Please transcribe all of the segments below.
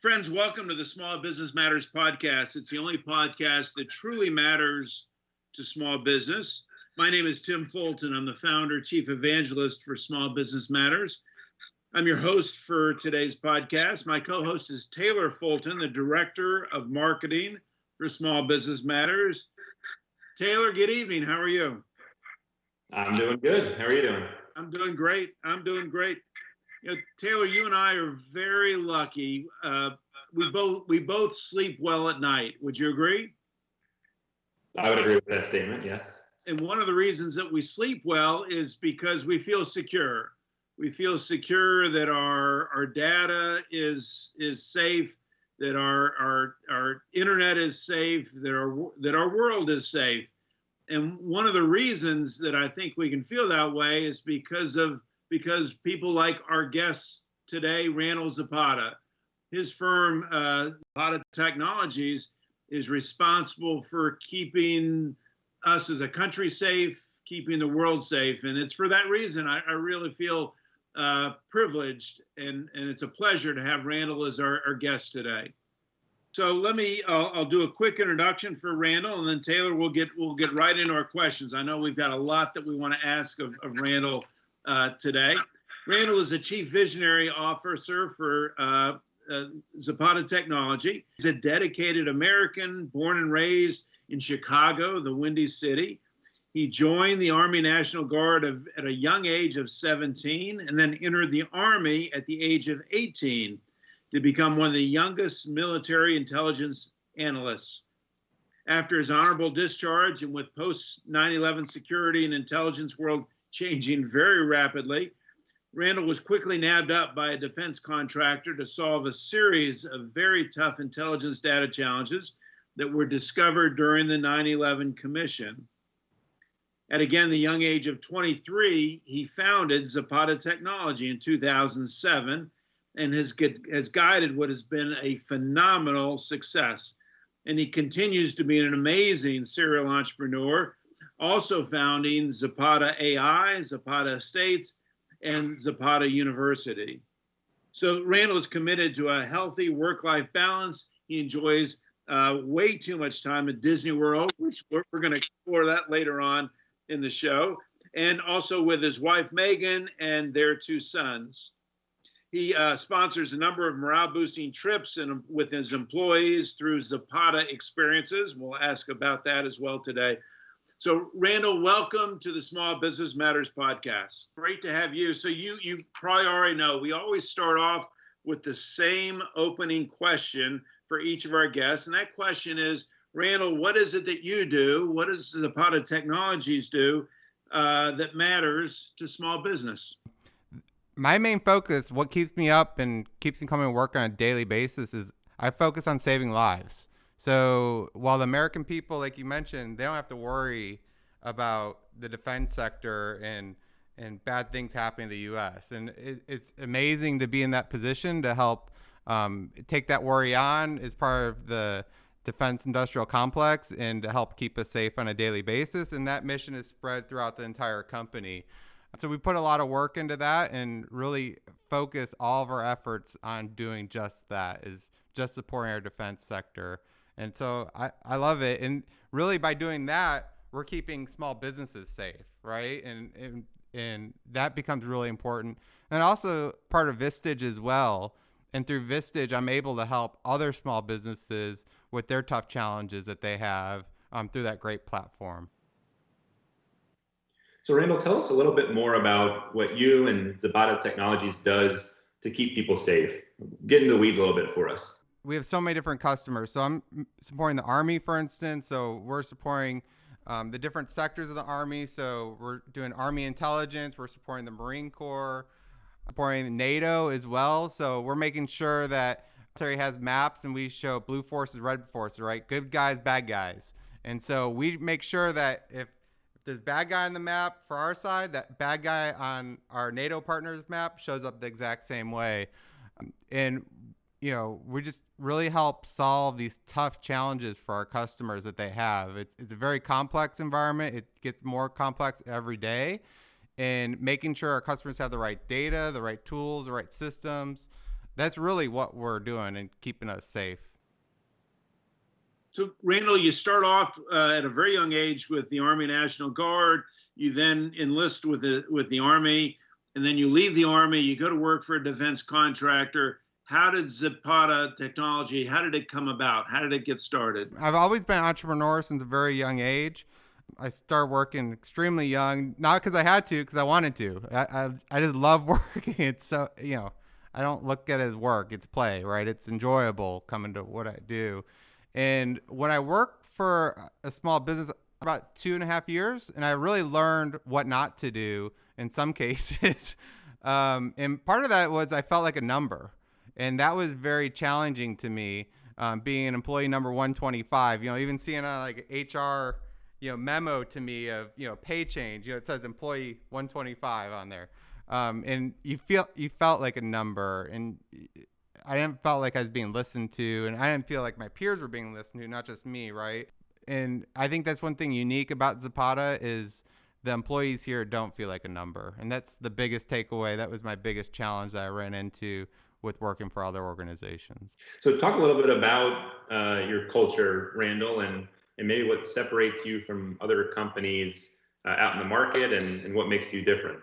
Friends, welcome to the Small Business Matters podcast. It's the only podcast that truly matters to small business. My name is Tim Fulton. I'm the founder, chief evangelist for Small Business Matters. I'm your host for today's podcast. My co-host is Taylor Fulton, the director of marketing for Small Business Matters. Taylor, good evening. How are you? I'm doing good. How are you doing? I'm doing great. Taylor, you and I are very lucky. We both sleep well at night. Would you agree? I would agree with that statement, yes. And one of the reasons that we sleep well is because we feel secure. We feel secure that our data is safe, that our internet is safe, that our world is safe. And one of the reasons that I think we can feel that way is because people like our guest today, Randall Zapata. His firm, Zapata Technologies, is responsible for keeping us as a country safe, keeping the world safe. And it's for that reason I really feel privileged, and it's a pleasure to have Randall as our guest today. So I'll do a quick introduction for Randall, and then Taylor, we'll get right into our questions. I know we've got a lot that we want to ask of Randall today. Randall is the Chief Visionary Officer for Zapata Technology. He's a dedicated American, born and raised in Chicago, the Windy City. He joined the Army National Guard at a young age of 17, and then entered the Army at the age of 18 to become one of the youngest military intelligence analysts. After his honorable discharge, and with post 9/11 security and intelligence world changing very rapidly, Randall was quickly nabbed up by a defense contractor to solve a series of very tough intelligence data challenges that were discovered during the 9/11 Commission. At again the young age of 23, he founded Zapata Technology in 2007 and has guided what has been a phenomenal success. And he continues to be an amazing serial entrepreneur, also founding Zapata AI, Zapata Estates, and Zapata University. So Randall is committed to a healthy work-life balance. He enjoys way too much time at Disney World, which we're going to explore that later on in the show, and also with his wife, Megan, and their two sons. He sponsors a number of morale-boosting trips with his employees through Zapata Experiences. We'll ask about that as well today. So Randall, welcome to the Small Business Matters podcast. Great to have you. So you probably already know, we always start off with the same opening question for each of our guests. And that question is, Randall, what is it that you do? What does Zapata Technologies do that matters to small business? My main focus, what keeps me up and keeps me coming to work on a daily basis, is I focus on saving lives. So while the American people, like you mentioned, they don't have to worry about the defense sector and bad things happening in the U.S. And it's amazing to be in that position to help take that worry on as part of the defense industrial complex and to help keep us safe on a daily basis. And that mission is spread throughout the entire company. So we put a lot of work into that and really focus all of our efforts on doing just that, is just supporting our defense sector. And so I love it. And really by doing that, we're keeping small businesses safe, right? And that becomes really important. And also part of Vistage as well. And through Vistage, I'm able to help other small businesses with their tough challenges that they have through that great platform. So Randall, tell us a little bit more about what you and Zapata Technologies does to keep people safe. Get into the weeds a little bit for us. We have so many different customers. So I'm supporting the Army, for instance. So we're supporting the different sectors of the Army. So we're doing Army intelligence. We're supporting the Marine Corps, supporting NATO as well. So we're making sure that military has maps and we show blue forces, red forces, right? Good guys, bad guys. And so we make sure that if there's bad guy on the map for our side, that bad guy on our NATO partners map shows up the exact same way. And you know, we just really help solve these tough challenges for our customers that they have. It's a very complex environment. It gets more complex every day, and making sure our customers have the right data, the right tools, the right systems, that's really what we're doing and keeping us safe. So, Randall, you start off at a very young age with the Army National Guard. You then enlist with the Army, and then you leave the Army. You go to work for a defense contractor. How did Zapata Technology, how did it come about? How did it get started? I've always been an entrepreneur since a very young age. I started working extremely young, not because I had to, because I wanted to. I just love working. It's so, I don't look at it as work. It's play, right? It's enjoyable coming to what I do. And when I worked for a small business about 2.5 years, and I really learned what not to do in some cases. And part of that was I felt like a number. And that was very challenging to me, being an employee number 125, even seeing a like HR, memo to me of, pay change, it says employee 125 on there. And you felt like a number, and I didn't felt like I was being listened to, and I didn't feel like my peers were being listened to, not just me, right? And I think that's one thing unique about Zapata is the employees here don't feel like a number. And that's the biggest takeaway. That was my biggest challenge that I ran into with working for other organizations. So talk a little bit about your culture, Randall, and maybe what separates you from other companies out in the market, and what makes you different.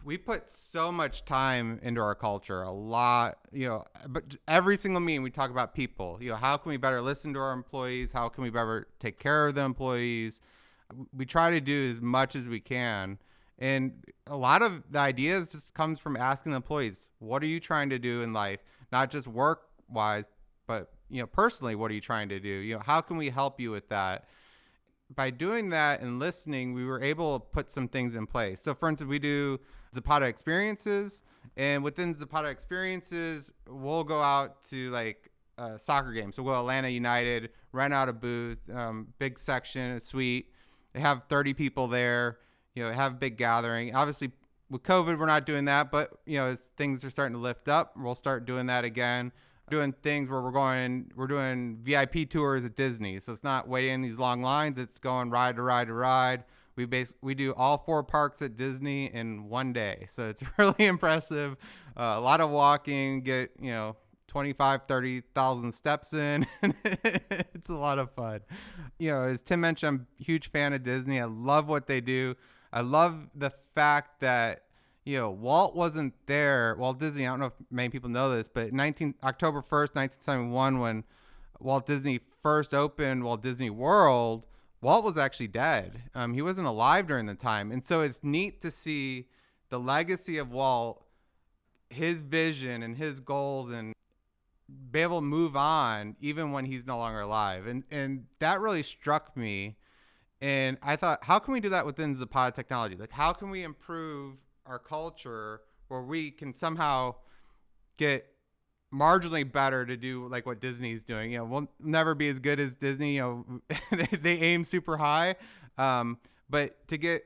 We put so much time into our culture, a lot, but every single meeting we talk about people, how can we better listen to our employees? How can we better take care of the employees? We try to do as much as we can. And a lot of the ideas just comes from asking the employees, what are you trying to do in life? Not just work wise, but, personally, what are you trying to do? How can we help you with that? By doing that and listening, we were able to put some things in place. So for instance, we do Zapata experiences, and within Zapata experiences, we'll go out to like soccer games. So we'll go Atlanta United, rent out a booth, big section, a suite. They have 30 people there, have a big gathering. Obviously with COVID, we're not doing that, but as things are starting to lift up, we'll start doing that again. Doing things where we're doing VIP tours at Disney. So it's not waiting in these long lines. It's going ride to ride to ride. We do all 4 parks at Disney in one day. So it's really impressive. A lot of walking, get, 25, 30,000 steps in. It's a lot of fun. As Tim mentioned, I'm a huge fan of Disney. I love what they do. I love the fact that Walt wasn't there. Walt Disney, I don't know if many people know this, but October 1st, 1971, when Walt Disney first opened Walt Disney World, Walt was actually dead. He wasn't alive during the time. And so it's neat to see the legacy of Walt, his vision and his goals, and be able to move on even when he's no longer alive. And that really struck me. And I thought, how can we do that within Zapata Technology? Like, how can we improve our culture where we can somehow get marginally better to do like what Disney's doing? We'll never be as good as Disney. They aim super high, but to get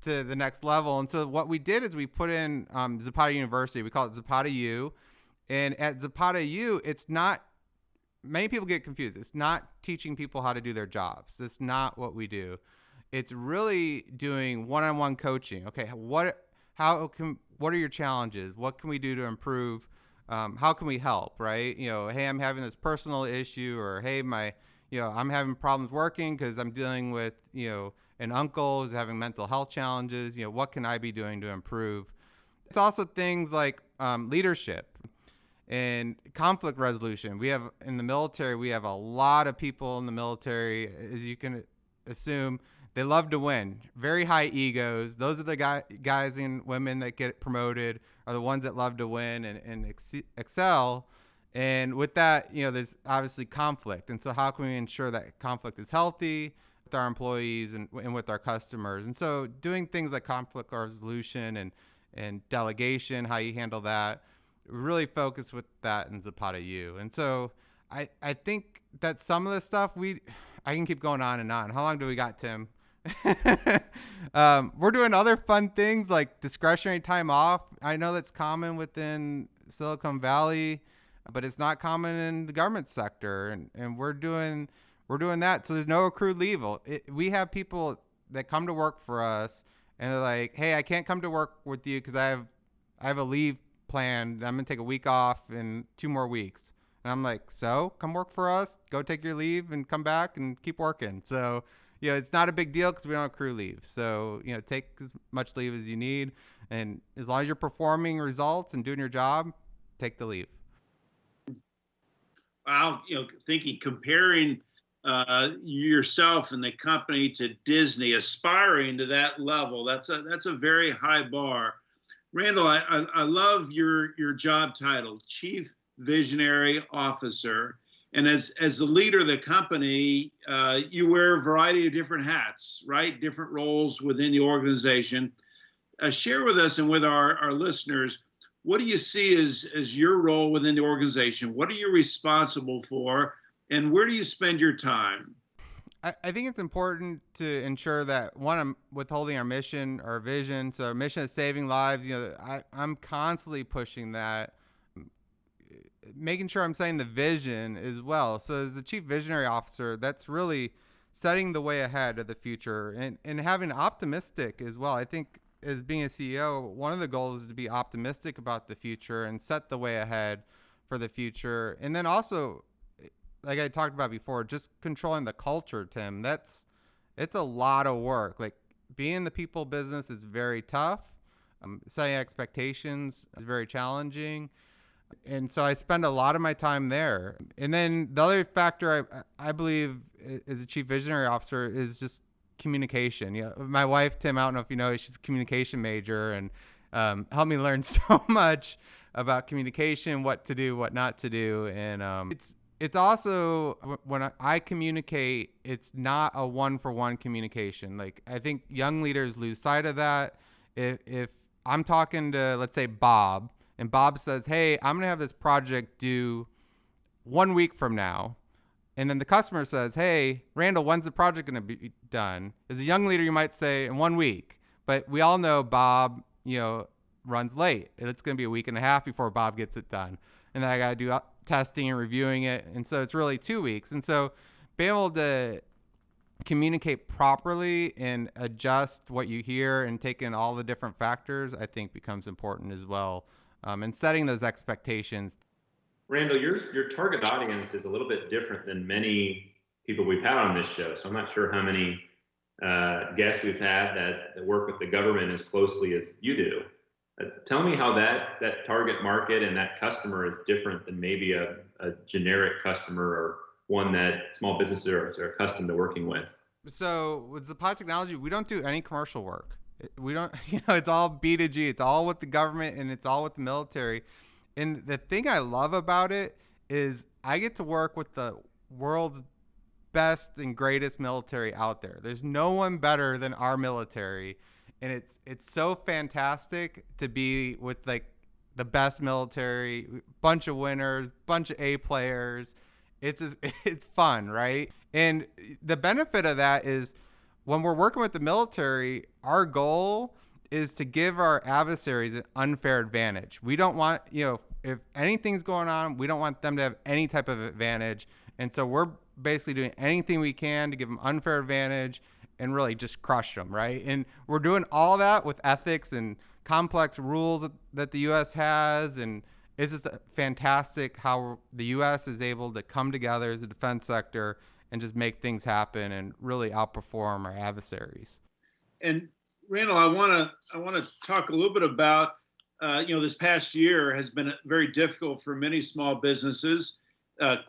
to the next level. And so what we did is we put in Zapata University. We call it Zapata U. And at Zapata U, it's not, many people get confused. It's not teaching people how to do their jobs. That's not what we do. It's really doing one-on-one coaching. Okay, what are your challenges? What can we do to improve? How can we help, right? Hey, I'm having this personal issue, or hey, I'm having problems working because I'm dealing with, an uncle who's having mental health challenges. What can I be doing to improve? It's also things like leadership and conflict resolution. In the military, we have a lot of people in the military, as you can assume. They love to win. Very high egos. Those are the guys and women that get promoted, are the ones that love to win and excel. And with that, there's obviously conflict. And so how can we ensure that conflict is healthy with our employees and with our customers? And so doing things like conflict resolution and delegation, how you handle that, really focus with that in Zapata U. And so I think that some of the stuff I can keep going on and on. How long do we got, Tim? We're doing other fun things like discretionary time off. I know that's common within Silicon Valley, but it's not common in the government sector, and we're doing that. So there's no accrued leave. We have people that come to work for us, and they're like, "Hey, I can't come to work with you because I have a leave planned. I'm going to take a week off in 2 more weeks. And I'm like, so come work for us, go take your leave and come back and keep working. So, it's not a big deal because we don't accrue leave. So, take as much leave as you need. And as long as you're performing results and doing your job, take the leave. Thinking, comparing yourself and the company to Disney, aspiring to that level, that's a very high bar. Randall, I love your job title, Chief Visionary Officer. And as the leader of the company, you wear a variety of different hats, right? Different roles within the organization. Share with us and with our listeners, what do you see as your role within the organization? What are you responsible for? And where do you spend your time? I think it's important to ensure that, one, I'm withholding our mission, our vision. So our mission is saving lives. I'm constantly pushing that, making sure I'm saying the vision as well. So as the Chief Visionary Officer, that's really setting the way ahead of the future and having optimistic as well. I think as being a CEO, one of the goals is to be optimistic about the future and set the way ahead for the future. And then also, like I talked about before, just controlling the culture, Tim. It's a lot of work. Like, being in the people business is very tough. Setting expectations is very challenging. And so I spend a lot of my time there. And then the other factor I believe as a Chief Visionary Officer is just communication. My wife, Tim, I don't know if you know, she's a communication major and helped me learn so much about communication, what to do, what not to do. And it's also, when I communicate, it's not a one-for-one communication. Like, I think young leaders lose sight of that. If I'm talking to, let's say, Bob, and Bob says, hey, I'm going to have this project due 1 week from now. And then the customer says, hey, Randall, when's the project going to be done? As a young leader, you might say in 1 week. But we all know Bob, runs late. And it's going to be a week and a half before Bob gets it done. And then I got to do testing and reviewing it. And so it's really 2 weeks. And so being able to communicate properly and adjust what you hear and take in all the different factors, I think becomes important as well. And setting those expectations. Randall, your target audience is a little bit different than many people we've had on this show. So I'm not sure how many guests we've had that work with the government as closely as you do. Tell me how that target market and that customer is different than maybe a generic customer or one that small businesses are accustomed to working with. So with Zapata Technology, we don't do any commercial work. We don't, it's all B2G. It's all with the government and it's all with the military. And the thing I love about it is I get to work with the world's best and greatest military out there. There's no one better than our military. And it's so fantastic to be with like the best military, bunch of winners, bunch of A players. It's fun, right? And the benefit of that is when we're working with the military, our goal is to give our adversaries an unfair advantage. We don't want, if anything's going on, we don't want them to have any type of advantage. And so we're basically doing anything we can to give them unfair advantage and really just crush them, right? And we're doing all that with ethics and complex rules that the U.S. has. And it's just fantastic how the U.S. is able to come together as a defense sector and just make things happen and really outperform our adversaries. And Randall, I want to talk a little bit about, this past year has been very difficult for many small businesses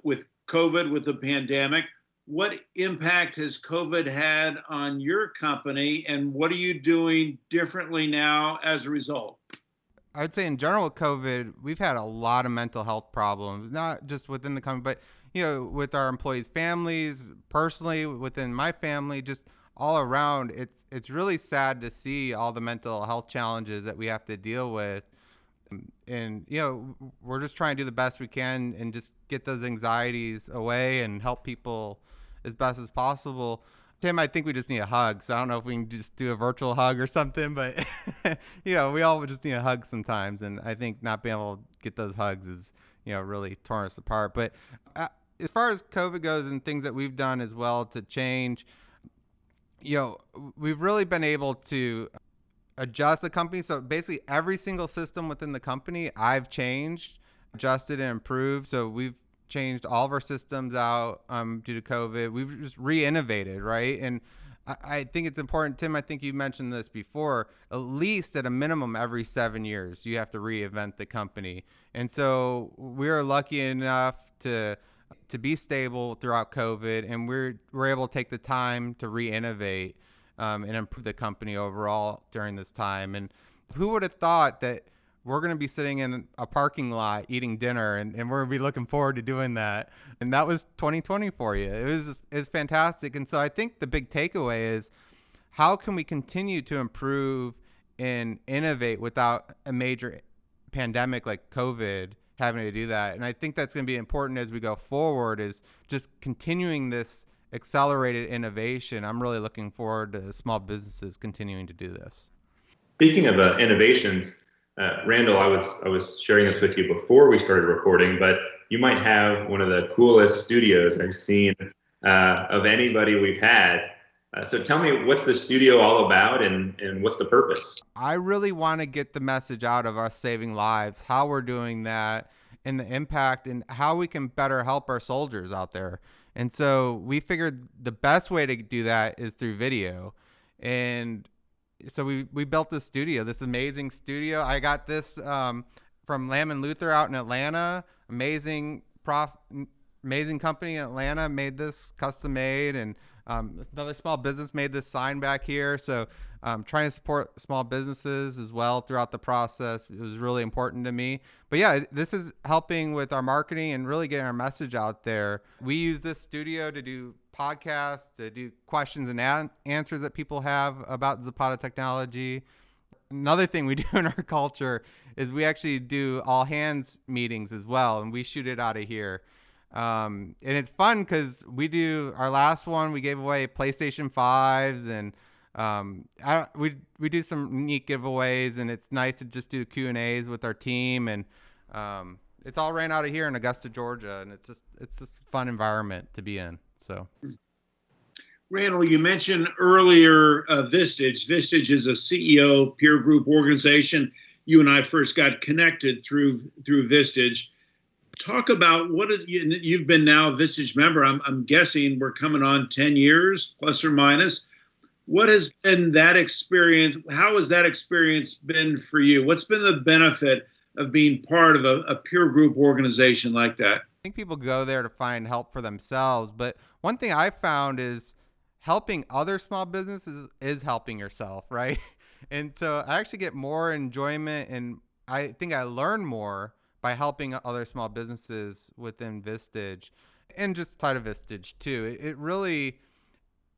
with COVID, with the pandemic. What impact has COVID had on your company, and what are you doing differently now as a result? I would say in general with COVID, we've had a lot of mental health problems, not just within the company, but with our employees' families, personally, within my family, just all around. It's really sad to see all the mental health challenges that we have to deal with. And, we're just trying to do the best we can and just get those anxieties away and help people as best as possible. Tim, I think we just need a hug. So I don't know if we can just do a virtual hug or something, but, we all just need a hug sometimes. And I think not being able to get those hugs is, really torn us apart. But as far as COVID goes and things that we've done as well to change, we've really been able to adjust the company. So basically every single system within the company I've changed, adjusted, and improved. So we've changed all of our systems out due to COVID. We've just re-innovated, right? And I think it's important, Tim, I think you mentioned this before, at least at a minimum every 7 years, you have to reinvent the company. And so we're lucky enough to be stable throughout COVID, and we're able to take the time to re-innovate and improve the company overall during this time. And who would have thought that we're going to be sitting in a parking lot eating dinner, and we're going to be looking forward to doing that. And that was 2020 for you. It was fantastic. And so I think the big takeaway is, how can we continue to improve and innovate without a major pandemic like COVID having to do that? And I think that's going to be important as we go forward, is just continuing this accelerated innovation. I'm really looking forward to small businesses continuing to do this. Speaking of innovations, Randall, I was sharing this with you before we started recording, but you might have one of the coolest studios I've seen of anybody we've had. So tell me, what's the studio all about, and what's the purpose? I really want to get the message out of us saving lives, how we're doing that, and the impact, and how we can better help our soldiers out there. And so we figured the best way to do that is through video. And so we built this studio, this amazing studio. I got this from Lamb and Luther out in Atlanta. Amazing company in Atlanta made this, custom made, and another small business made this sign back here. So trying to support small businesses as well throughout the process, it was really important to me. But yeah, this is helping with our marketing and really getting our message out there. We use this studio to do podcasts, to do questions and answers that people have about Zapata Technology. Another thing we do in our culture is we actually do all hands meetings as well, and we shoot it out of here. And it's fun because we do our last one, we gave away PlayStation 5s, and we do some neat giveaways, and it's nice to just do Q&As with our team, and it's all ran out of here in Augusta, Georgia, and it's just a fun environment to be in. So, Randall, you mentioned earlier Vistage. Vistage is a CEO peer group organization. You and I first got connected through Vistage. Talk about you've been now a Vistage member. I'm guessing we're coming on 10 years, plus or minus. What has been that experience? How has that experience been for you? What's been the benefit of being part of a peer group organization like that? I think people go there to find help for themselves. But one thing I found is helping other small businesses is helping yourself, right? And so I actually get more enjoyment, and I think I learn more by helping other small businesses within Vistage, and just outside of Vistage too. It really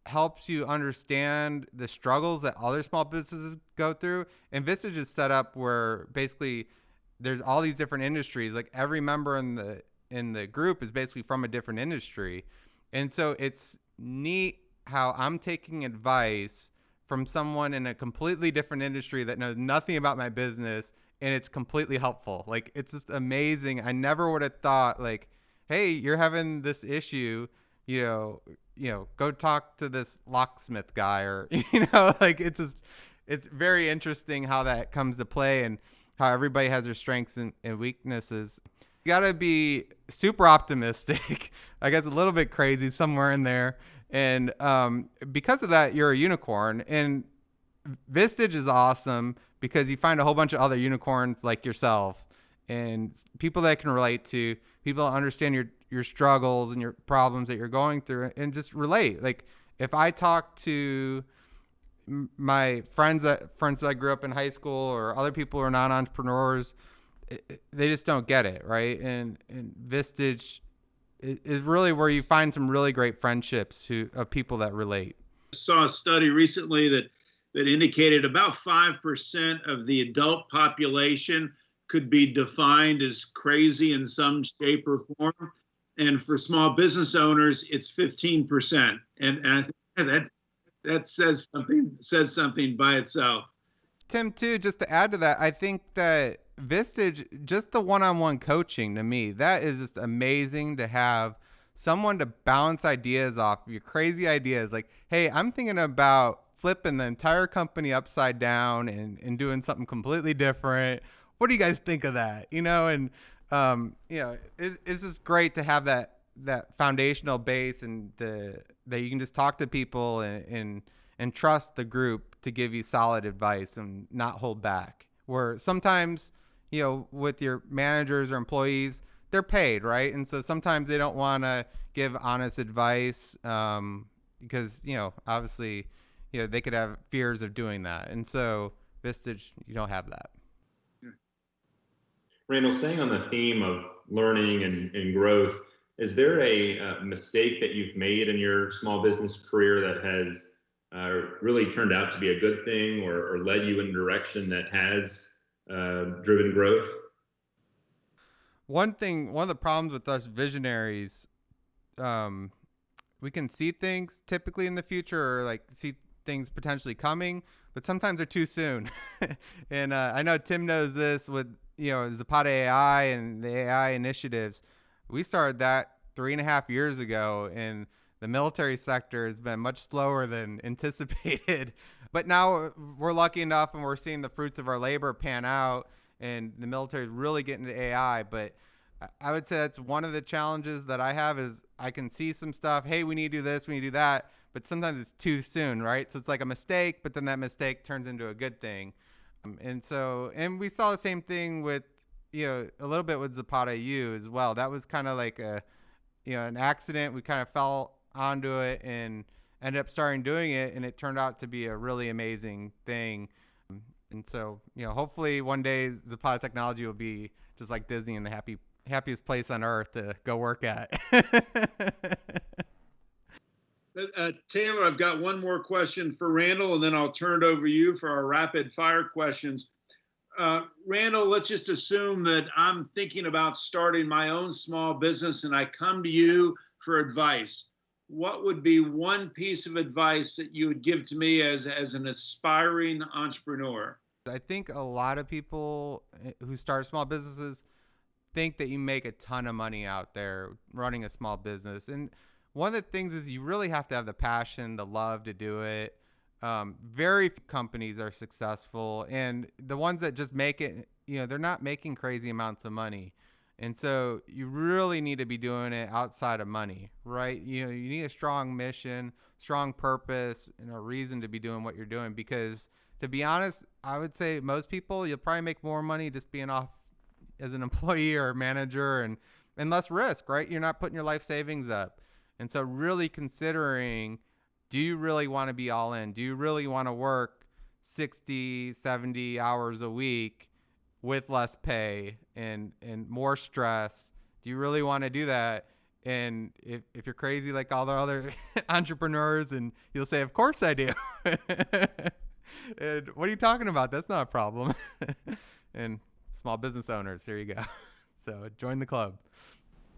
helps you understand the struggles that other small businesses go through. And Vistage is set up where basically there's all these different industries. Like every member in the group is basically from a different industry. And so it's neat how I'm taking advice from someone in a completely different industry that knows nothing about my business, and it's completely helpful. Like, it's just amazing. I never would have thought, like, hey, you're having this issue, go talk to this locksmith guy, or like, it's very interesting how that comes to play, and how everybody has their strengths and weaknesses. You got to be super optimistic, I guess a little bit crazy somewhere in there. And because of that, you're a unicorn. And Vistage is awesome because you find a whole bunch of other unicorns like yourself, and people that can relate to, people that understand your struggles and your problems that you're going through, and just relate. Like, if I talk to my friends that I grew up in high school, or other people who are non-entrepreneurs, they just don't get it, right? And Vistage is really where you find some really great friendships of people that relate. I saw a study recently that indicated about 5% of the adult population could be defined as crazy in some shape or form. And for small business owners, it's 15%. And I think that says something by itself. Tim, too, just to add to that, I think that Vistage, just the one-on-one coaching, to me, that is just amazing to have someone to bounce ideas off, your crazy ideas. Like, hey, I'm thinking about flipping the entire company upside down and doing something completely different. What do you guys think of that? And it's just great to have that foundational base and that you can just talk to people and trust the group to give you solid advice and not hold back. Where sometimes, with your managers or employees, they're paid, right? And so sometimes they don't want to give honest advice because, obviously, they could have fears of doing that. And so Vistage, you don't have that. Randall, staying on the theme of learning and growth, is there a mistake that you've made in your small business career that has really turned out to be a good thing or led you in a direction that has driven growth? One of the problems with us visionaries, we can see things typically in the future or like see things potentially coming, but sometimes they're too soon. And I know Tim knows this with, Zapata AI and the AI initiatives. We started that 3.5 years ago, and the military sector has been much slower than anticipated. But now we're lucky enough and we're seeing the fruits of our labor pan out, and the military is really getting to AI. But I would say that's one of the challenges that I have is I can see some stuff. Hey, we need to do this, we need to do that. But sometimes it's too soon, right? So it's like a mistake, but then that mistake turns into a good thing. And we saw the same thing with, a little bit with Zapata U as well. That was kind of like an accident. We kind of fell onto it and ended up starting doing it, and it turned out to be a really amazing thing. And so, hopefully one day Zapata Technology will be just like Disney and the happiest place on earth to go work at. Taylor, I've got one more question for Randall, and then I'll turn it over to you for our rapid fire questions. Randall, let's just assume that I'm thinking about starting my own small business and I come to you for advice. What would be one piece of advice that you would give to me as an aspiring entrepreneur? I think a lot of people who start small businesses think that you make a ton of money out there running a small business. And one of the things is you really have to have the passion, the love to do it. Very few companies are successful, and the ones that just make it, they're not making crazy amounts of money. And so you really need to be doing it outside of money, right? You need a strong mission, strong purpose, and a reason to be doing what you're doing. Because to be honest, I would say most people, you'll probably make more money just being off as an employee or a manager and less risk, right? You're not putting your life savings up. And so really considering, do you really want to be all in? Do you really want to work 60, 70 hours a week with less pay and more stress? Do you really want to do that? And if you're crazy like all the other entrepreneurs, and you'll say, of course I do. And what are you talking about? That's not a problem. And small business owners, here you go. So join the club.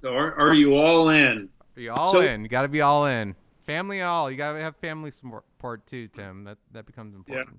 So are you all in? Are you all in? You got to be all in. Family all. You got to have family support too, Tim. That becomes important. Yeah.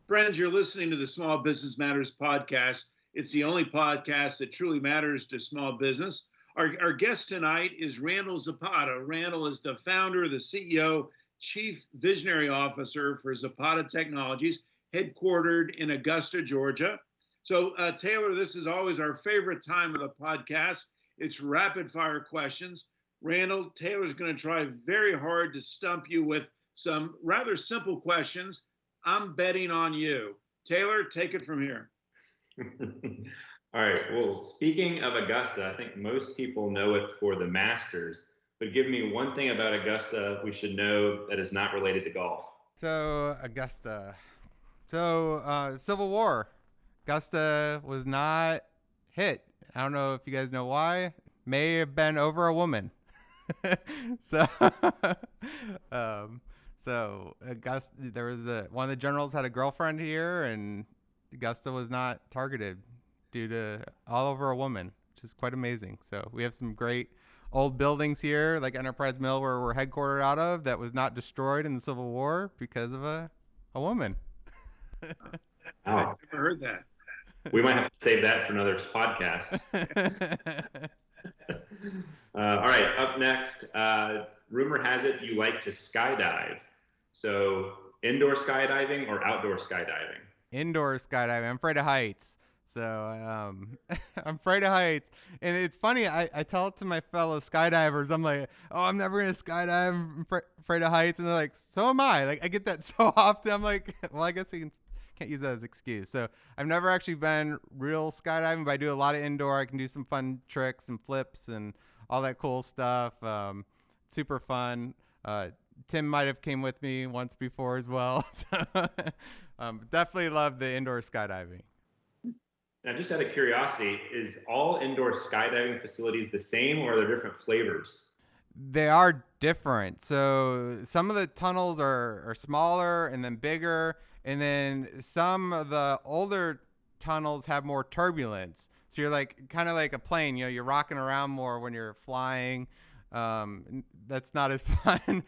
Friends, you're listening to the Small Business Matters podcast. It's the only podcast that truly matters to small business. Our guest tonight is Randall Zapata. Randall is the founder, the CEO, Chief Visionary Officer for Zapata Technologies, headquartered in Augusta, Georgia. So, Taylor, this is always our favorite time of the podcast. It's rapid fire questions. Randall, Taylor's going to try very hard to stump you with some rather simple questions. I'm betting on you. Taylor, take it from here. All right. Well, speaking of Augusta, I think most people know it for the Masters, but give me one thing about Augusta we should know that is not related to golf. So, Augusta. So, Civil War. Augusta was not hit. I don't know if you guys know why. May have been over a woman. So Augusta, there was one of the generals had a girlfriend here, and Augusta was not targeted due to all over a woman, which is quite amazing. So we have some great old buildings here, like Enterprise Mill, where we're headquartered out of, that was not destroyed in the Civil War because of a woman. I've never heard that. We might have to save that for another podcast. All right, up next, rumor has it you like to skydive. So indoor skydiving or outdoor skydiving? Indoor skydiving. I'm afraid of heights. So I'm afraid of heights. And it's funny, I tell it to my fellow skydivers. I'm like, oh, I'm never going to skydive. I'm afraid of heights. And they're like, so am I. Like, I get that so often. I'm like, well, I guess can't use that as an excuse. So I've never actually been real skydiving, but I do a lot of indoor. I can do some fun tricks and flips and all that cool stuff. Super fun. Tim might have came with me once before as well. So definitely love the indoor skydiving. Now, just out of curiosity, is all indoor skydiving facilities the same, or are there different flavors? They are different. So some of the tunnels are smaller and then bigger, and then some of the older tunnels have more turbulence. So you're like kind of like a plane. You're rocking around more when you're flying. That's not as fun.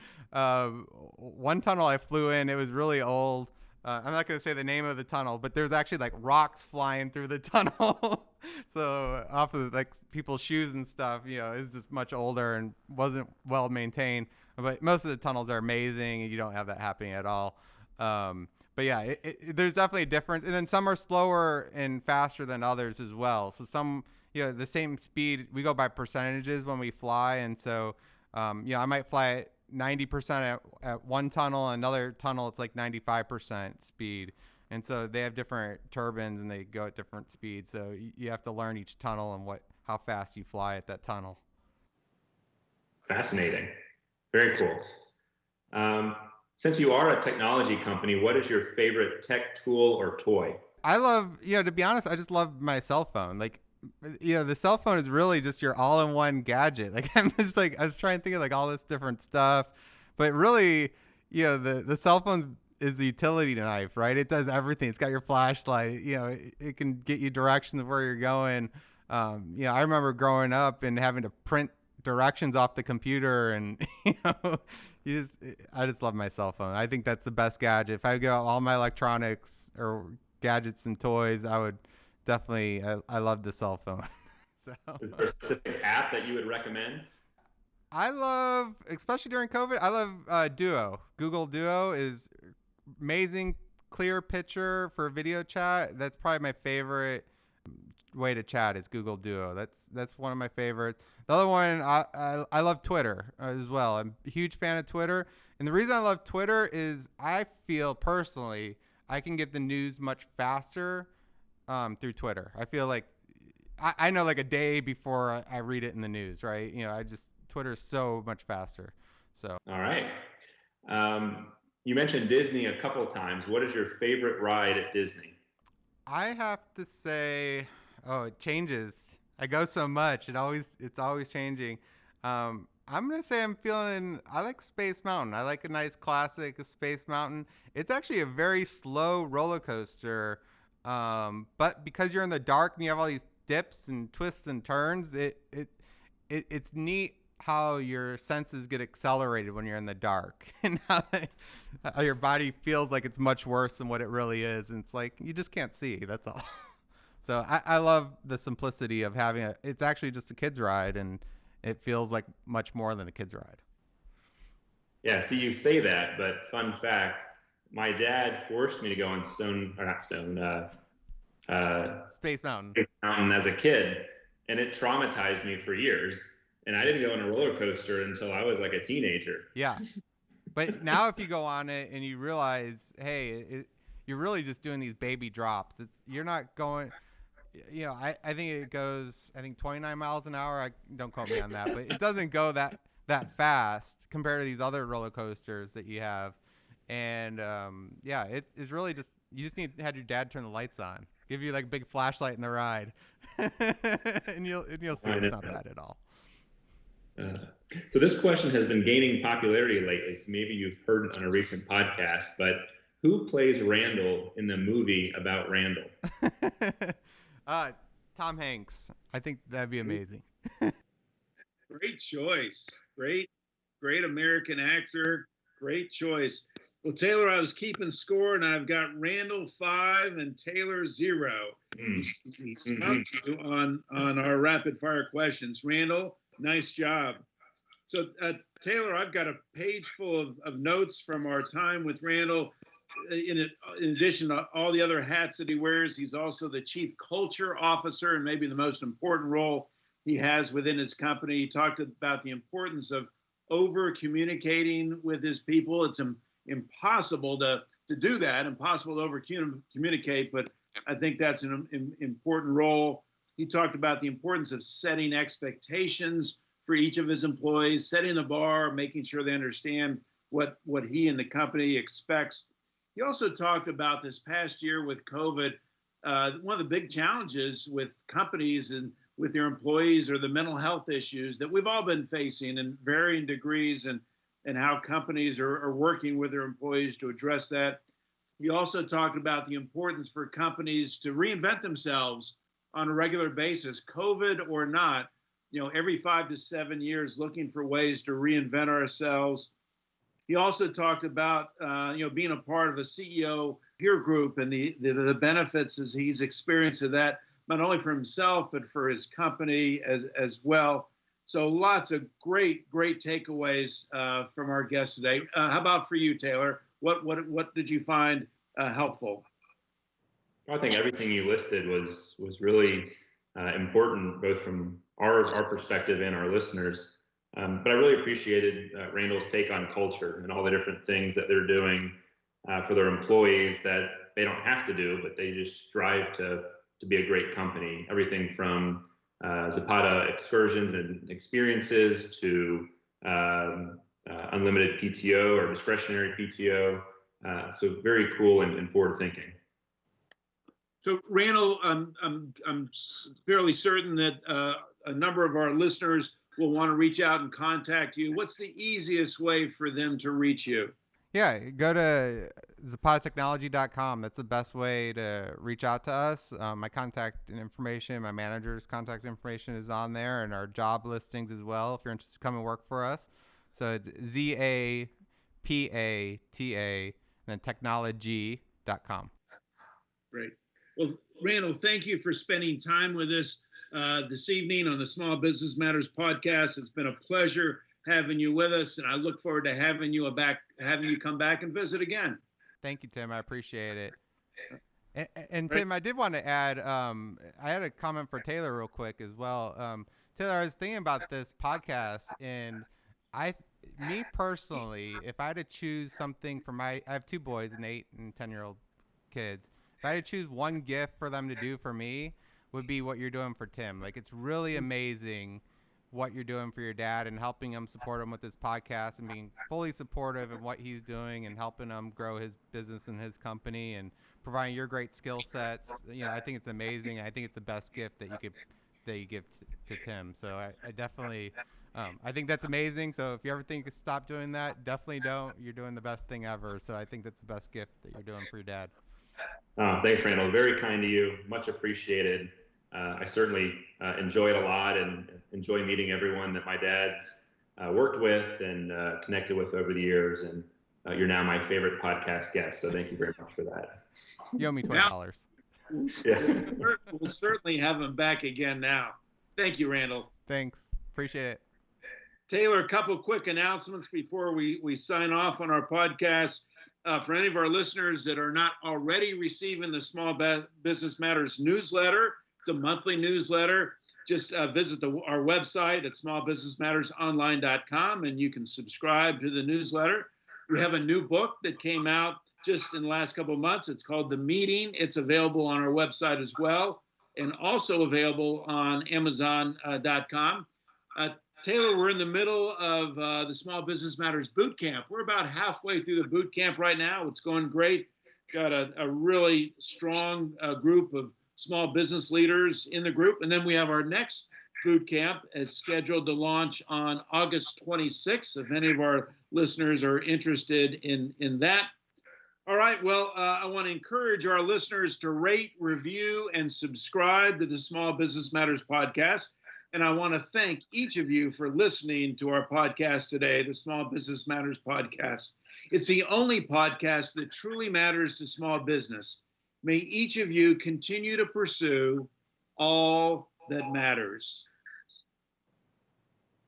One tunnel I flew in, it was really old. I'm not going to say the name of the tunnel, but there's actually like rocks flying through the tunnel. So off of like people's shoes and stuff, it's just much older and wasn't well maintained. But most of the tunnels are amazing and you don't have that happening at all. But yeah, there's definitely a difference. And then some are slower and faster than others as well. So some, the same speed, we go by percentages when we fly. And so, I might fly at 90% at one tunnel, another tunnel it's like 95% speed, and so they have different turbines and they go at different speeds, so you have to learn each tunnel and how fast you fly at that tunnel. Fascinating. Very cool. Since you are a technology company, what is your favorite tech tool or toy? I love, to be honest, I just love my cell phone. Like, the cell phone is really just your all-in-one gadget. Like, I was trying to think of like all this different stuff, but really, the cell phone is the utility knife, right? It does everything. It's got your flashlight. It can get you directions of where you're going. I remember growing up and having to print directions off the computer, and I just love my cell phone. I think that's the best gadget. If I go all my electronics or gadgets and toys, I would definitely, I love the cell phone. So, is there a specific app that you would recommend? I love, especially during COVID, I love Duo. Google Duo is amazing, clear picture for video chat. That's probably my favorite way to chat is Google Duo. That's one of my favorites. The other one, I love Twitter as well. I'm a huge fan of Twitter. And the reason I love Twitter is I feel personally I can get the news much faster through Twitter. I feel like I know like a day before I read it in the news, right? Twitter is so much faster. So. All right. You mentioned Disney a couple of times. What is your favorite ride at Disney? I have to say, it changes. I go so much. It's always changing. I'm going to say I like Space Mountain. I like a nice classic Space Mountain. It's actually a very slow roller coaster. But because you're in the dark and you have all these dips and twists and turns, it's neat how your senses get accelerated when you're in the dark and how your body feels like it's much worse than what it really is. And it's like, you just can't see, that's all. So I love the simplicity of having it's actually just a kid's ride, and it feels like much more than a kid's ride. Yeah, see, you say that, but fun fact, my dad forced me to go on Space Mountain. Space Mountain as a kid, and it traumatized me for years. And I didn't go on a roller coaster until I was like a teenager. Yeah. But now if you go on it and you realize, hey, you're really just doing these baby drops. You're not going, I think it goes, 29 miles an hour. Don't quote me on that, but it doesn't go that fast compared to these other roller coasters that you have. And it's really just, you just need to have your dad turn the lights on, give you like a big flashlight in the ride, and you'll see it's not bad at all. So this question has been gaining popularity lately, so maybe you've heard it on a recent podcast, but who plays Randall in the movie about Randall? Tom Hanks. I think that'd be amazing. Great choice. Great American actor. Great choice. Well, Taylor, I was keeping score, and I've got Randall 5 and Taylor 0. He stumped you on our rapid fire questions. Randall, nice job. So, Taylor, I've got a page full of notes from our time with Randall. In addition to all the other hats that he wears, he's also the chief culture officer, and maybe the most important role he has within his company. He talked about the importance of over communicating with his people. It's impossible to do that, impossible to over communicate, but I think that's an important role. He talked about the importance of setting expectations for each of his employees, setting the bar, making sure they understand what he and the company expects. He also talked about this past year with COVID. One of the big challenges with companies and with their employees are the mental health issues that we've all been facing in varying degrees, and how companies are working with their employees to address that. He also talked about the importance for companies to reinvent themselves on a regular basis, COVID or not, every 5 to 7 years, looking for ways to reinvent ourselves. He also talked about, being a part of a CEO peer group and the benefits as he's experienced of that, not only for himself, but for his company as well. So lots of great takeaways from our guest today. How about for you, Taylor? What did you find helpful? I think everything you listed was really important, both from our perspective and our listeners. But I really appreciated Randall's take on culture and all the different things that they're doing for their employees that they don't have to do, but they just strive to be a great company. Everything from Zapata excursions and experiences to unlimited PTO or discretionary PTO. So very cool and forward thinking. So Randall, I'm fairly certain that a number of our listeners will want to reach out and contact you. What's the easiest way for them to reach you? Yeah, go to zapatатechnology.com. That's the best way to reach out to us. My contact information, my manager's contact information is on there, and our job listings as well if you're interested to come and work for us. So it's ZAPATA and then technology.com. Great. Well, Randall, thank you for spending time with us this evening on the Small Business Matters podcast. It's been a pleasure having you with us, and I look forward to having you come back and visit again. Thank you, Tim. I appreciate it. And Tim, I did want to add, I had a comment for Taylor real quick as well. Taylor, I was thinking about this podcast, and me personally, if I had to choose something for I have 2 boys, an 8 and 10-year-old kids. If I had to choose one gift for them to do for me, would be what you're doing for Tim. Like, it's really amazing what you're doing for your dad and helping him, support him with this podcast and being fully supportive of what he's doing and helping him grow his business and his company and providing your great skill sets. I think it's amazing. I think it's the best gift that you give to Tim. So I definitely, I think that's amazing. So if you ever think to stop doing that, definitely don't. You're doing the best thing ever. So I think that's the best gift that you're doing for your dad. Thanks, Randall. Very kind to you. Much appreciated. I certainly enjoy it a lot and enjoy meeting everyone that my dad's worked with and connected with over the years. And you're now my favorite podcast guest. So thank you very much for that. You owe me $20. We'll certainly have him back again now. Thank you, Randall. Thanks. Appreciate it. Taylor, a couple of quick announcements before we sign off on our podcast. For any of our listeners that are not already receiving the Small Business Matters newsletter, it's a monthly newsletter. Just visit our website at smallbusinessmattersonline.com and you can subscribe to the newsletter. We have a new book that came out just in the last couple of months. It's called The Meeting. It's available on our website as well and also available on Amazon.com. Taylor, we're in the middle of the Small Business Matters Boot Camp. We're about halfway through the boot camp right now. It's going great. Got a really strong group of small business leaders in the group. And then we have our next boot camp is scheduled to launch on August 26th, if any of our listeners are interested in that. All right, well, I want to encourage our listeners to rate, review, and subscribe to the Small Business Matters podcast. And I want to thank each of you for listening to our podcast today, the Small Business Matters podcast. It's the only podcast that truly matters to small business. May each of you continue to pursue all that matters.